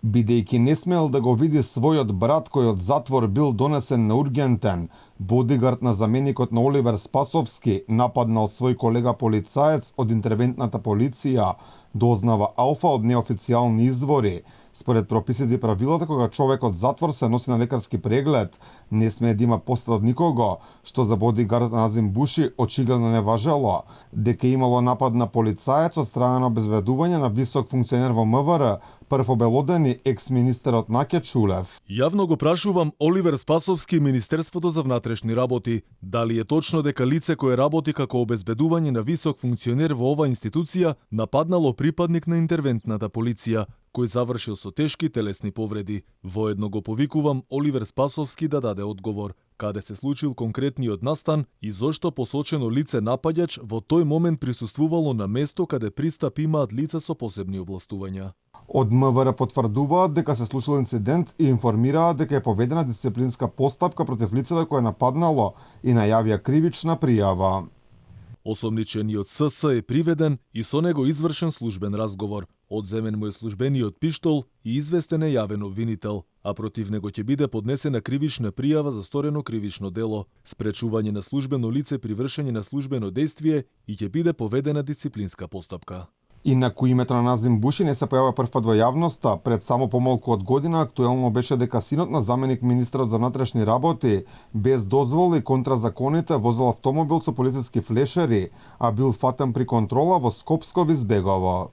Бидејќи не смеел да го види својот брат кој од затвор бил донесен на ургентен, бодигард на заменикот на Оливер Спасовски нападнал свој колега полицаец од интервентната полиција, дознава Алфа од неофицијални извори. Според прописите и правилата, кога човек од затвор се носи на лекарски преглед, не смее да има посета од никого, што за бодигардот Назим Буши очигледно не важело. Дека имало напад на полицаец од страна на обезбедување на висок функционер во МВР, прв обелодени екс-министерот Наке Чулев. Јавно го прашувам Оливер Спасовски и Министерството за внатрешни работи, дали е точно дека лице кое работи како обезбедување на висок функционер во оваа институција нападнало припадник на интервентната полиција, кој завршил со тешки телесни повреди. Воедно го повикувам Оливер Спасовски да даде одговор, каде се случил конкретниот настан и зошто посочено лице напаѓач во тој момент присуствувало на место каде пристап имаат лица со посебни овластувања. Од МВР потврдуваат дека се случил инцидент и информираат дека е поведена дисциплинска постапка против лицето кое нападнало и најавија кривична пријава. Осомничениот СС е приведен и со него извршен службен разговор. Одземен му е службениот пиштол и известен е јавен обвинител, а против него ќе биде поднесена кривична пријава за сторено кривично дело, спречување на службено лице при вршење на службено дејствие и ќе биде поведена дисциплинска постапка. Инаку името на Назим Буши не се појавува првпат во јавноста. Пред само помалку од година актуелно беше дека синот на заменик министерот за внатрешни работи без дозвола и контра законите возел автомобил со полициски флешери, а бил фатен при контрола во Скопско Визбегово.